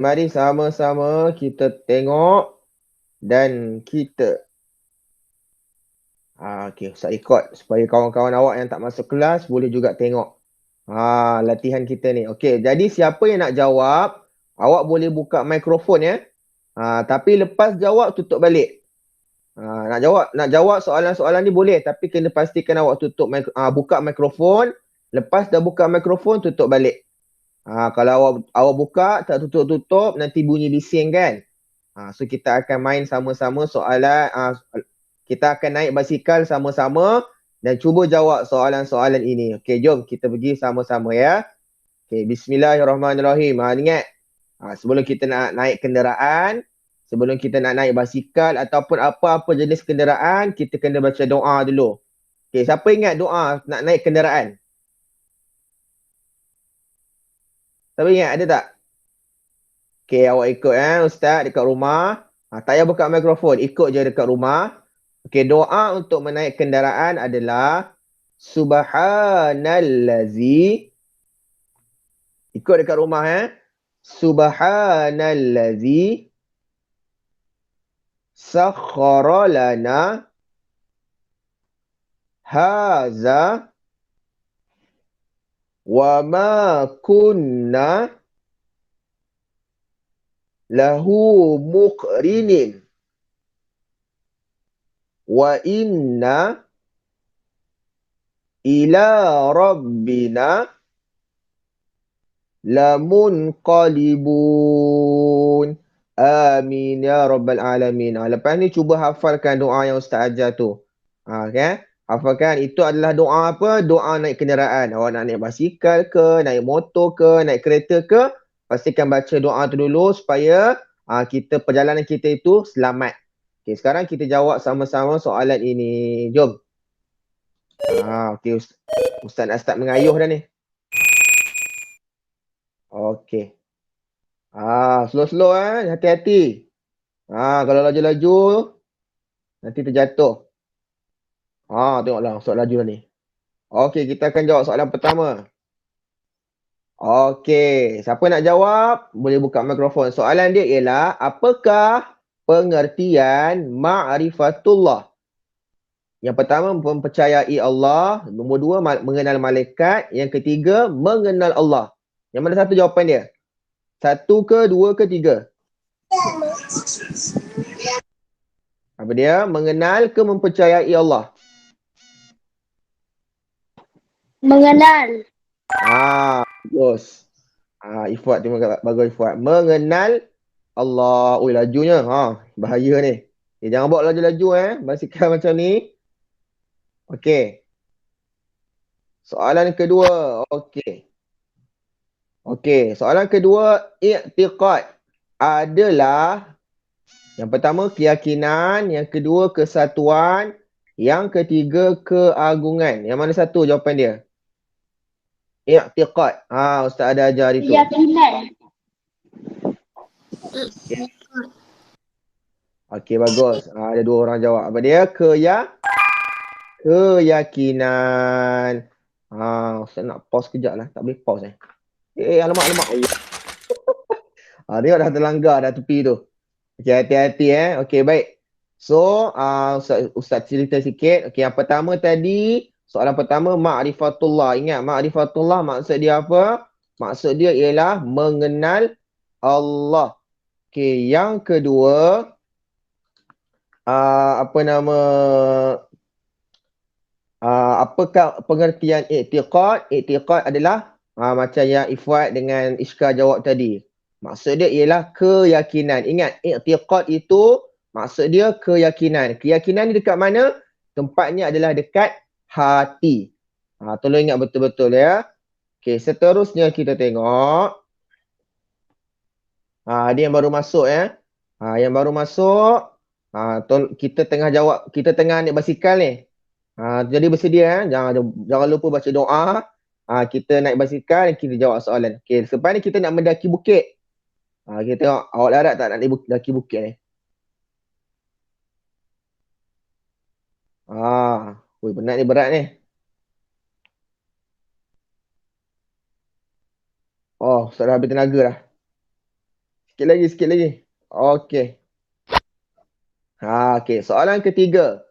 Mari sama-sama kita tengok dan kita okey, Ustaz record supaya kawan-kawan awak yang tak masuk kelas boleh juga tengok latihan kita ni. Okey, jadi siapa yang nak jawab, awak boleh buka mikrofon ya. Tapi lepas jawab tutup balik. Nak jawab soalan-soalan ni boleh, tapi kena pastikan awak buka mikrofon. Lepas dah buka mikrofon tutup balik. Kalau awak buka tak tutup-tutup nanti bunyi bising kan. So kita akan main sama-sama soalan. Kita akan naik basikal sama-sama dan cuba jawab soalan-soalan ini. Okey, jom kita pergi sama-sama ya. Okey, bismillahirrahmanirrahim. Ingat, sebelum kita nak naik kenderaan, sebelum kita nak naik basikal ataupun apa-apa jenis kenderaan, kita kena baca doa dulu. Okey, siapa ingat doa nak naik kenderaan? Siapa ingat? Ada tak? Okey, awak ikut Ustaz dekat rumah. Tak payah buka mikrofon, ikut je dekat rumah. Okey, doa untuk menaik kenderaan adalah Subhanallazi. Ikut dekat rumah Subhanallazi sakhkhara lana haza wa ma kunna lahu muqrinin wa inna ila rabbina lamunqalibun. Amin ya rabbal alamin. Lepas ni cuba hafalkan doa yang Ustaz ajar tu. Okay? Hafalkan, itu adalah doa apa? Doa naik kenderaan. Awak nak naik basikal ke, naik motor ke, naik kereta ke, pastikan baca doa tu dulu supaya perjalanan kita itu selamat. Okay, sekarang kita jawab sama-sama soalan ini. Jom. Okay, Ustaz nak start mengayuh dah ni. Okay. Slow-slow hati-hati. Kalau laju-laju nanti terjatuh. Tengoklah soalan laju dah ni. Okey, kita akan jawab soalan pertama. Okey, siapa nak jawab boleh buka mikrofon. Soalan dia ialah, apakah pengertian ma'rifatullah? Yang pertama, mempercayai Allah. Nombor dua, mengenal malaikat. Yang ketiga, mengenal Allah. Yang mana satu jawapan dia? Satu ke, dua ke, tiga? Apa dia? Mengenal ke mempercayai Allah? Mengenal. Bagus. Ifat, terima kasih. Bagus Ifat. Mengenal Allah. Oi, lajunya. Bahaya ni. Jangan bawa laju-laju basikal macam ni. Okey. Soalan kedua. Okey. Soalan kedua, i'tiqad adalah yang pertama keyakinan, yang kedua kesatuan, yang ketiga keagungan. Yang mana satu jawapan dia? I'tiqad. Ustaz ada ajar itu. Keyakinan. Okey, bagus. Ada dua orang jawab. Apa dia? Keyakinan. Ustaz nak pause kejap lah. Tak boleh pause alamak. Dia dah terlanggar dah tepi tu. Okey, hati-hati Okey, baik. So, Ustaz cerita sikit. Okey, yang pertama tadi, soalan pertama, ma'rifatullah. Ingat, ma'rifatullah maksud dia apa? Maksud dia ialah mengenal Allah. Okey, yang kedua, apakah pengertian i'tiqad? I'tiqad adalah macam yang Ifwat dengan Ishka jawab tadi. Maksud dia ialah keyakinan. Ingat, i'tiqad itu maksud dia keyakinan. Keyakinan ni dekat mana? Tempatnya adalah dekat hati. Tolong ingat betul-betul ya. Okey, seterusnya kita tengok. Dia yang baru masuk Yang baru masuk. Kita tengah jawab, kita tengah naik basikal ni. Jadi bersedia jangan lupa baca doa. Kita naik basikal, kita jawab soalan. Okey, selepas ni kita nak mendaki bukit. Kita tengok awak larat tak nak daki bukit ni. Penat ni, berat ni. Ustaz dah habis tenaga dah. Sikit lagi. Okey. Okey. Soalan ketiga.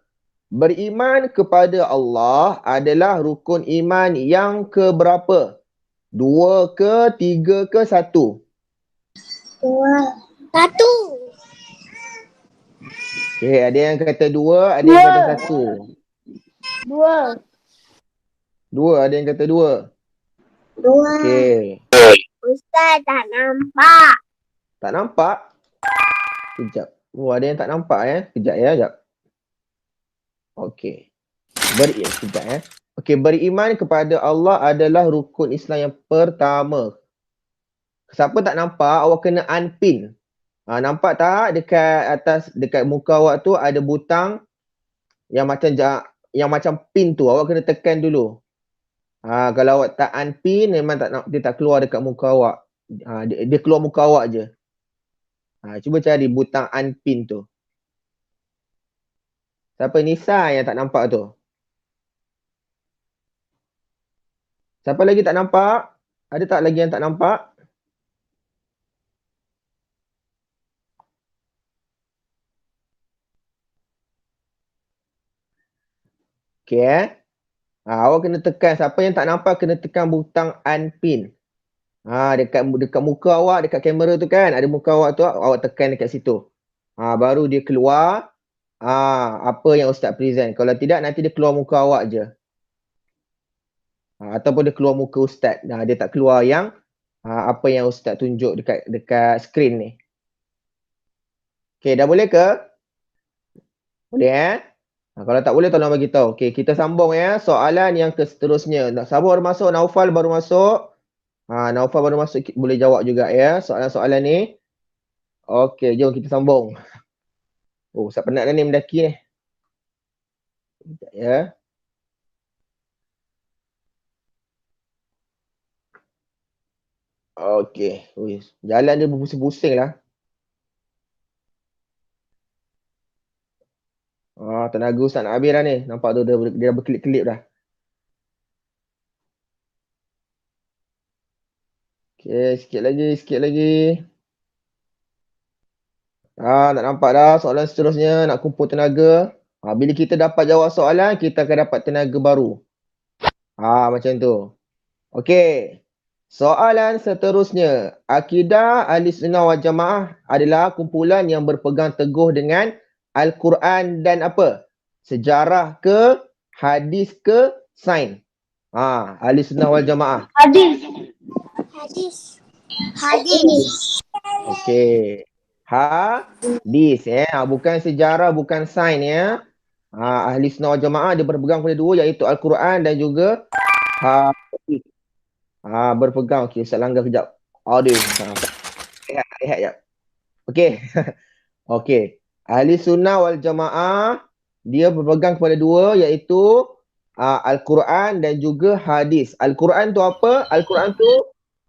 Beriman kepada Allah adalah rukun iman yang keberapa? 2 ke, 3 ke, 1? 1. Okey, ada yang kata 2, ada yang kata 1. 2. 2, ada yang kata 2. 2. Okey. Ustaz tak nampak. Tak nampak? Kejap. Oh, ada yang tak nampak Kejap sekejap. Okey. Kejap Okey, beriman kepada Allah adalah rukun Islam yang pertama. Siapa tak nampak, awak kena unpin. Nampak tak dekat atas, dekat muka awak tu ada butang yang macam pin tu. Awak kena tekan dulu. Kalau awak tak unpin, memang dia tak keluar dekat muka awak. Dia keluar muka awak je. Cuba cari butang unpin tu. Siapa Nisa yang tak nampak tu? Siapa lagi tak nampak? Ada tak lagi yang tak nampak? Okey awak kena tekan. Siapa yang tak nampak kena tekan butang unpin. Dekat muka awak, dekat kamera tu kan, ada muka awak tu, awak tekan dekat situ. Baru dia keluar apa yang Ustaz present. Kalau tidak, nanti dia keluar muka awak je. Ataupun dia keluar muka Ustaz. Dia tak keluar yang apa yang Ustaz tunjuk dekat skrin ni. Okey, dah boleh ke? Boleh kalau tak boleh tolong bagi tahu. Okey, kita sambung soalan yang seterusnya. Siapa baru masuk? Naufal baru masuk. Naufal baru masuk, boleh jawab juga soalan-soalan ni. Okey, jom kita sambung. Oh, Ustaz penat dah ni mendaki ni. Sekejap Okey. Jalan dia berpusing-pusing lah. Tenaga Ustaz nak habis dah ni. Nampak tu dia berkelip-kelip dah. Okey, sikit lagi. Nak nampak dah soalan seterusnya, nak kumpul tenaga. Bila kita dapat jawab soalan, kita akan dapat tenaga baru. Macam tu. Okey. Soalan seterusnya. Akidah Ahlussunnah wal Jamaah adalah kumpulan yang berpegang teguh dengan Al-Quran dan apa? Sejarah ke, hadis ke, sains? Ahlussunnah wal Jamaah. Hadis. Okey. Hadis bukan sejarah, bukan sains Ahlussunnah wal Jamaah dia berpegang pada dua, iaitu Al-Quran dan juga hadis. Berpegang. Okey, Ustaz langgar kejap. Aduh. Rehat jap. Okey. Okey. Ahlussunnah wal Jamaah dia berpegang kepada dua, iaitu Al-Quran dan juga hadis. Al-Quran tu apa? Al-Quran tu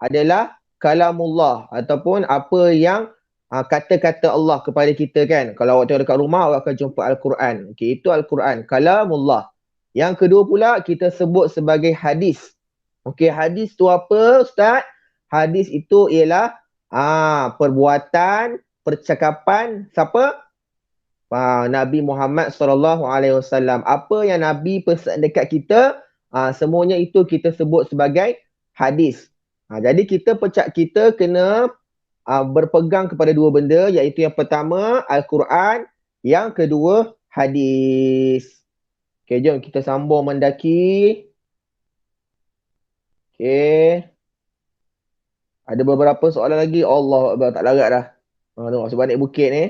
adalah kalamullah ataupun apa yang kata-kata Allah kepada kita kan. Kalau awak tengok dekat rumah, awak akan jumpa Al-Quran. Okey, itu Al-Quran, kalamullah. Yang kedua pula kita sebut sebagai hadis. Okey, hadis tu apa Ustaz? Hadis itu ialah perbuatan, percakapan siapa? Nabi Muhammad SAW. Apa yang Nabi pesan dekat kita, semuanya itu kita sebut sebagai hadis. Jadi kita kena berpegang kepada dua benda, iaitu yang pertama Al-Quran, yang kedua hadis. Okey, jom kita sambung mendaki. Okey. Ada beberapa soalan lagi. Allah Akbar, tak larat dah. Tengok sebab naik bukit ni.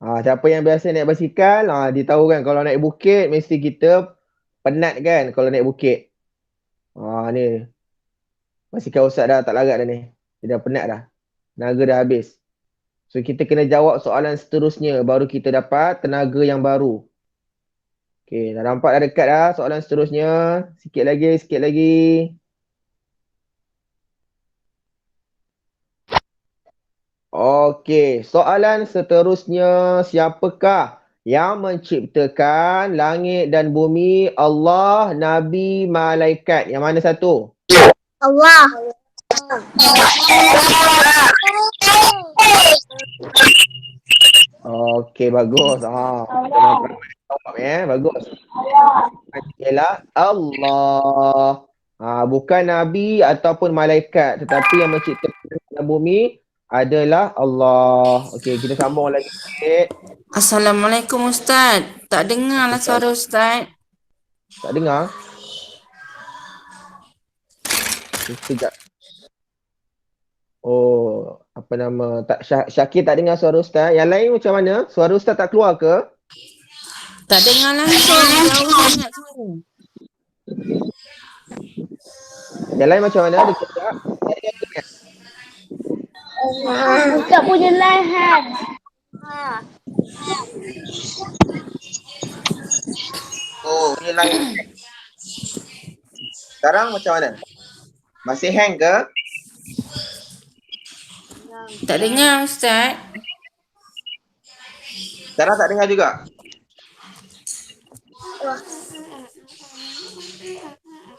Siapa yang biasa naik basikal, dia tahu kan kalau naik bukit mesti kita penat kan kalau naik bukit. Ni. Basikal Ustaz dah tak larat dah ni. Dia dah penat dah. Tenaga dah habis. So kita kena jawab soalan seterusnya baru kita dapat tenaga yang baru. Okey, dah nampak dah dekat dah soalan seterusnya. Sikit lagi. Okey, soalan seterusnya, siapakah yang menciptakan langit dan bumi? Allah, Nabi, malaikat. Yang mana satu? Allah. Okey, bagus. Jawab bagus. Ialah Allah. Bukan Nabi ataupun malaikat, tetapi yang menciptakan bumi adalah Allah. Okey, kita sambung lagi sikit. Assalamualaikum Ustaz. Tak dengar lah suara Ustaz. Tak dengar? Sekejap. Oh, apa nama? Syakir tak dengar suara Ustaz. Yang lain macam mana? Suara Ustaz tak keluar ke? Tak dengar langsung. Jauh sangat suara. Yang lain macam mana? Ada tak? Ustaz punya lahan. Oh, ni lain. Sekarang macam mana? Masih hang ke? Tak dengar Ustaz. Sekarang tak dengar juga?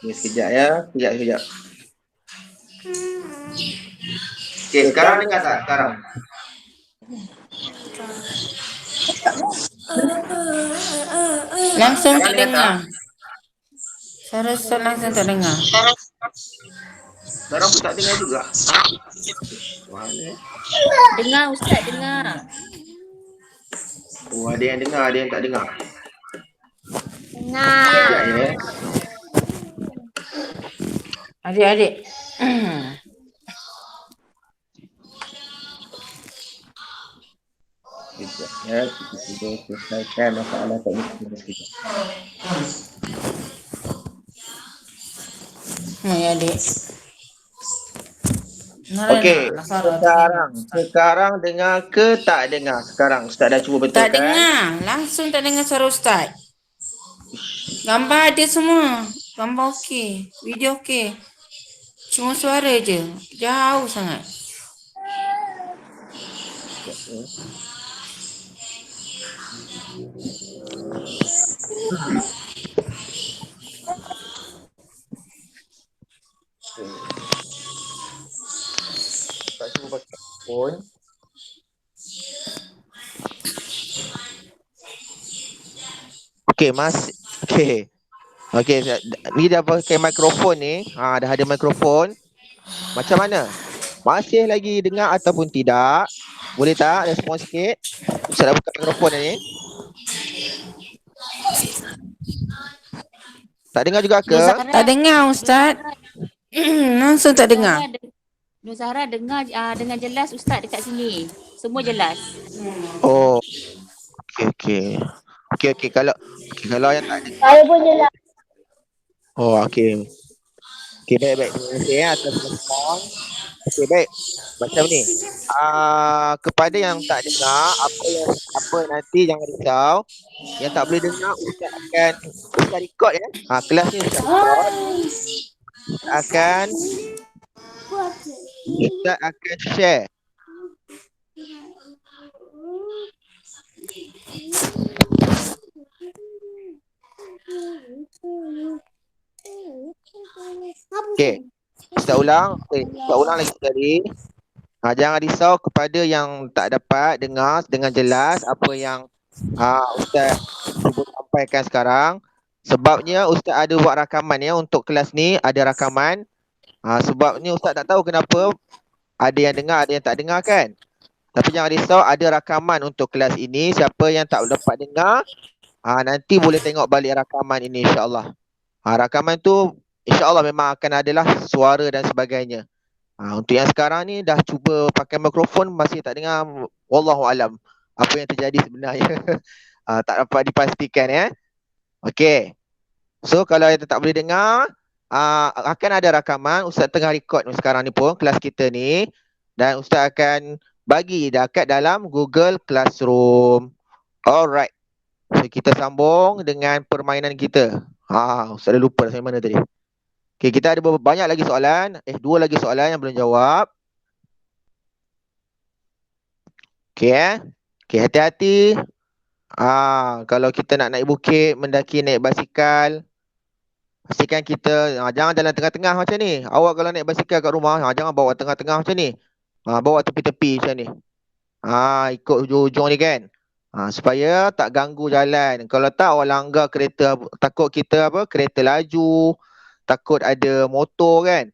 Ni sekejap ya. Sekejap. Okey, sekarang dengar tak? Sekarang. Langsung tak Sekarang dengar dengar. Suara Ustaz langsung tak dengar. Sekarang pun tak dengar juga. Mana? Dengar Ustaz, dengar. Oh, ada yang dengar, ada yang tak dengar. Nah. Sekejap ya. Adik-adik. Sekejap ya. Kita cuba selesaikan masalah teknik kita. Ya adik. Okey, sekarang dengar ke tak dengar? Sekarang Ustaz dah cuba betulkan. Tak dengar. Langsung tak dengar suara Ustaz. Gambar ada semua. Gambar okey. Video okey. Cuma suara je. Jauh sangat. Tak cuba pakai phone. Okey, Okey, ni dah pakai mikrofon ni. Dah ada mikrofon. Macam mana? Masih lagi dengar ataupun tidak? Boleh tak respon sikit? Ustaz dah buka mikrofon ni. Tak dengar juga ke? Tak dengar Ustaz. Langsung tak dengar. Nur Zahra dengar jelas Ustaz dekat sini. Semua jelas. Oh. Okey. Kalau yang tak dengar. Saya pun jelas. Oh, okey. Okey, baik. Terima kasih atas respon. Okey, baik. Macam ni. Kepada yang tak dengar, apa nanti jangan risau. Yang tak boleh dengar, Ustaz record ya. Kelas ni Ustaz record. Ustaz akan share. Okey. Ustaz ulang lagi sekali. Jangan risau kepada yang tak dapat dengar dengan jelas apa yang Ustaz cuba sampaikan sekarang. Sebabnya Ustaz ada buat rakaman ya untuk kelas ni, ada rakaman. Sebabnya Ustaz tak tahu kenapa ada yang dengar, ada yang tak dengar kan. Tapi jangan risau, ada rakaman untuk kelas ini. Siapa yang tak dapat dengar, nanti boleh tengok balik rakaman ini insya-Allah. Rakaman tu insya-Allah memang akan adalah suara dan sebagainya. Untuk yang sekarang ni dah cuba pakai mikrofon masih tak dengar, wallahu alam apa yang terjadi sebenarnya. Tak dapat dipastikan ya. Okey. So kalau yang tak boleh dengar, akan ada rakaman. Ustaz tengah record sekarang ni pun kelas kita ni, dan Ustaz akan bagi dekat dalam Google Classroom. Alright. So kita sambung dengan permainan kita. Ustaz dah lupa saya mana tadi. Okay, kita ada banyak lagi soalan. 2 lagi soalan yang belum jawab. Okay, Pastikan kita jangan dalam tengah-tengah macam ni. Awak kalau naik basikal kat rumah, jangan bawa tengah-tengah macam ni. Bawa tepi-tepi macam ni. Ikut hujung-hujung ni kan. Supaya tak ganggu jalan. Kalau tak awak langgar kereta, takut kita kereta laju, takut ada motor kan.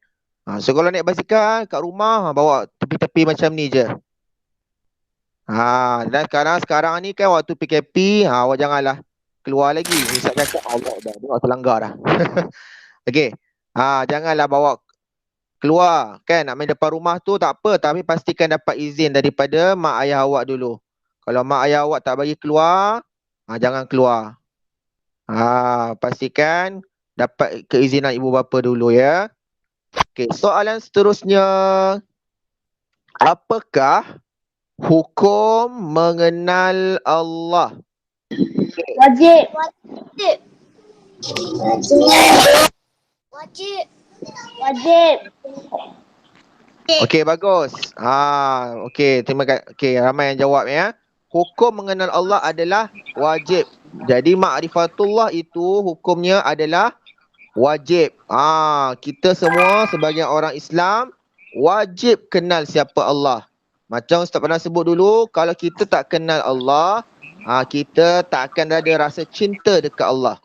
So kalau naik basikal kat rumah, bawa tepi-tepi macam ni je. Dan sekarang ni kan waktu PKP, awak janganlah keluar lagi. Misal cakap Allah dah terlanggar dah. Okey. Janganlah bawa keluar kan, nak main depan rumah tu tak apa, tapi pastikan dapat izin daripada mak ayah awak dulu. Kalau mak ayah awak tak bagi keluar, jangan keluar. Pastikan dapat keizinan ibu bapa dulu ya. Okey, soalan seterusnya. Apakah hukum mengenal Allah? Wajib. Wajib. Okey, bagus. Okey, terima kasih. Okey, ramai yang jawab ya. Hukum mengenal Allah adalah wajib. Jadi ma'rifatullah itu hukumnya adalah wajib. Kita semua sebagai orang Islam wajib kenal siapa Allah. Macam Ustaz pernah sebut dulu, kalau kita tak kenal Allah, kita tak akan ada rasa cinta dekat Allah.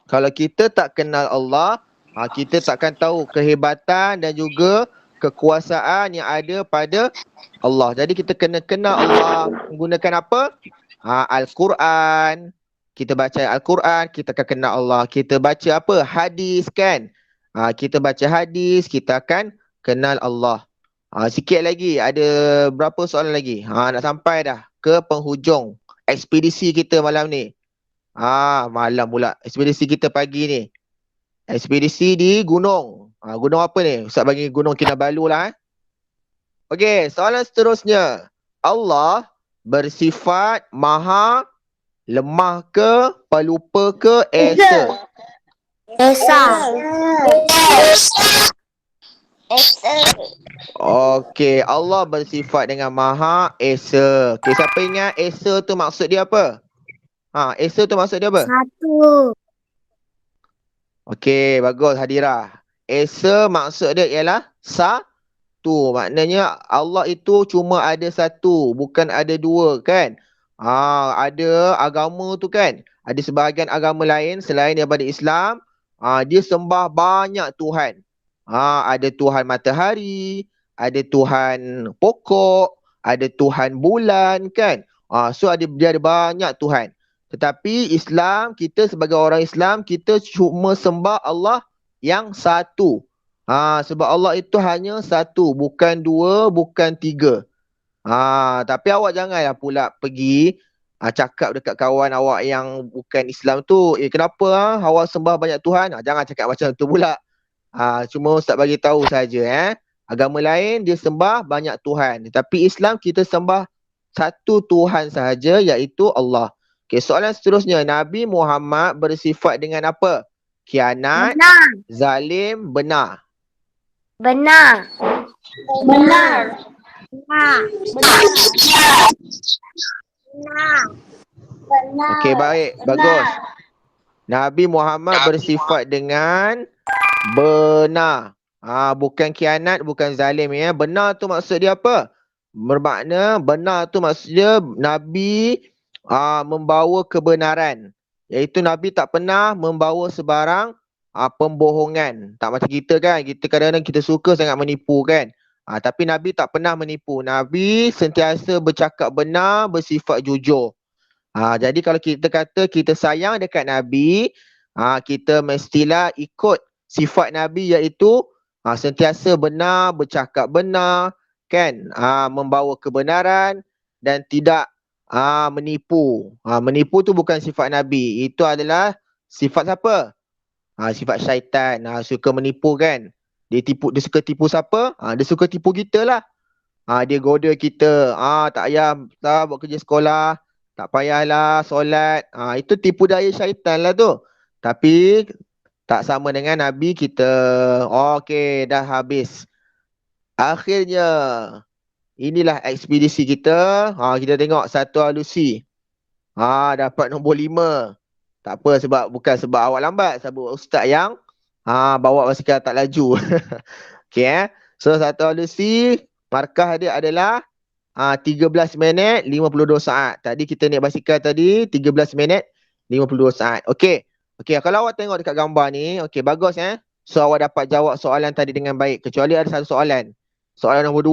Kalau kita tak kenal Allah, kita takkan tahu kehebatan dan juga kekuasaan yang ada pada Allah. Jadi kita kena kenal Allah menggunakan apa? Al-Quran. Kita baca Al-Quran, kita akan kenal Allah. Kita baca apa? Hadis kan? Kita baca hadis, kita akan kenal Allah. Sikit lagi, ada berapa soalan lagi? Nak sampai dah ke penghujung ekspedisi kita malam ni. Malam pula. Ekspedisi kita pagi ni. Ekspedisi di gunung. Gunung apa ni? Ustaz bagi gunung Kinabalu lah. Okey, soalan seterusnya. Allah bersifat maha lemah ke, pelupa ke, esa? Esa. Okey, Allah bersifat dengan maha esa. Okey, siapa ingat esa tu maksud dia apa? Esa tu maksud dia apa? Satu. Okey, bagus Hadirah. Esa maksud dia ialah satu. Maknanya Allah itu cuma ada satu, bukan ada dua kan? Ada agama tu kan? Ada sebahagian agama lain selain daripada Islam, dia sembah banyak Tuhan. Ada Tuhan matahari, ada Tuhan pokok, ada Tuhan bulan kan? So dia ada banyak Tuhan. Tetapi Islam, kita sebagai orang Islam, kita cuma sembah Allah yang satu. Sebab Allah itu hanya satu, bukan dua, bukan tiga. Tapi awak janganlah pula pergi cakap dekat kawan awak yang bukan Islam tu, kenapa awak sembah banyak Tuhan? Jangan cakap macam tu pula. Cuma Ustaz bagi tahu saja agama lain dia sembah banyak Tuhan. Tapi Islam kita sembah satu Tuhan sahaja, iaitu Allah. Okey, soalan seterusnya. Nabi Muhammad bersifat dengan apa? Khianat, Benar. zalim, benar. Benar. Benar. Benar. Benar. Okey, baik. Bagus. Nabi Muhammad bersifat dengan benar. Bukan khianat, bukan zalim ya. Benar tu maksud dia apa? Bermakna benar tu maksud dia Nabi membawa kebenaran. Iaitu Nabi tak pernah membawa sebarang pembohongan. Tak macam kita kan. Kita kadang-kadang kita suka sangat menipu kan. Tapi Nabi tak pernah menipu. Nabi sentiasa bercakap benar, bersifat jujur. Jadi kalau kita kata kita sayang dekat Nabi, kita mestilah ikut sifat Nabi, iaitu sentiasa benar, bercakap benar kan, membawa kebenaran dan tidak menipu. Menipu tu bukan sifat Nabi. Itu adalah sifat siapa? Sifat syaitan. Suka menipu kan. Dia suka tipu siapa? Dia suka tipu kita lah. Dia goda kita. Tak payah buat kerja sekolah. Tak payahlah solat. Itu tipu daya syaitan lah tu. Tapi tak sama dengan Nabi kita. Okey, dah habis. Akhirnya inilah ekspedisi kita. Kita tengok satu alusi. Dapat nombor 5. Tak apa, bukan sebab awak lambat, sebab ustaz yang bawa basikal tak laju. Okey So satu alusi markah dia adalah 13 minit 52 saat. Tadi kita naik basikal tadi 13 minit 52 saat. Okey. Kalau awak tengok dekat gambar ni, okey bagus So awak dapat jawab soalan tadi dengan baik kecuali ada satu soalan. Soalan nombor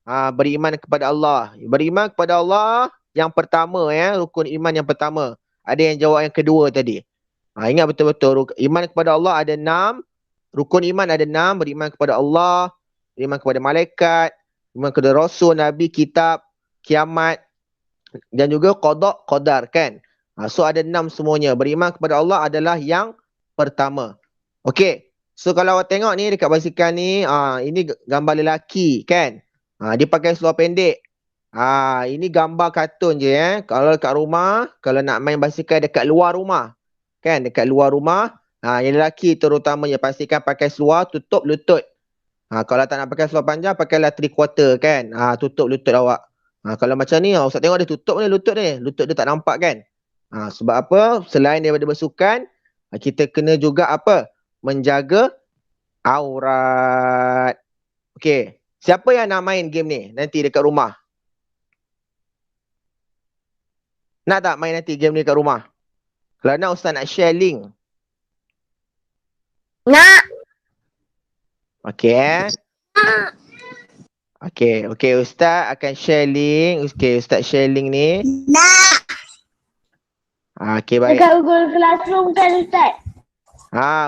2. Beriman kepada Allah. Beriman kepada Allah yang pertama rukun iman yang pertama. Ada yang jawab yang kedua tadi. Ingat betul-betul iman kepada Allah ada 6. Rukun iman ada 6. Beriman kepada Allah, beriman kepada malaikat, beriman kepada Rasul, Nabi, kitab, kiamat dan juga qada, qadar kan. So ada 6 semuanya. Beriman kepada Allah adalah yang pertama. Okey. So kalau awak tengok ni dekat basikal ni, ini gambar lelaki kan. Dia pakai seluar pendek. Ini gambar kartun je Kalau dekat rumah, kalau nak main basikal dekat luar rumah. Kan, dekat luar rumah, yang lelaki terutamanya pastikan pakai seluar tutup lutut. Kalau tak nak pakai seluar panjang, pakailah 3/4 kan. Tutup lutut awak. Kalau macam ni, Ustaz tengok dia tutup ni lutut ni. Lutut dia tak nampak kan. Sebab apa? Selain daripada bersukan, kita kena juga apa? Menjaga aurat. Okey. Siapa yang nak main game ni nanti dekat rumah? Nak tak main nanti game ni dekat rumah? Kalau nak Ustaz nak share link. Nak. Okey. Okey, Ustaz akan share link. Okey, Ustaz share link ni. Nak. Okey, baik. Dekat Google Classroom kan Ustaz?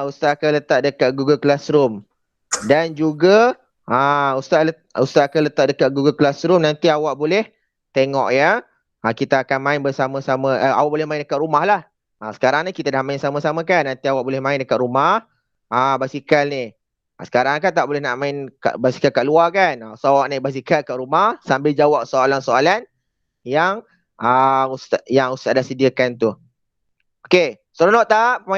Ustaz akan letak dekat Google Classroom. Dan juga Ustaz akan letak dekat Google Classroom. Nanti awak boleh tengok kita akan main bersama-sama. Awak boleh main dekat rumah lah. Sekarang ni kita dah main sama-sama kan. Nanti awak boleh main dekat rumah. Basikal ni. Sekarang kan tak boleh nak main basikal kat luar kan. So awak naik basikal kat rumah sambil jawab soalan-soalan yang Ustaz dah sediakan tu. Okey, seronok tak permainan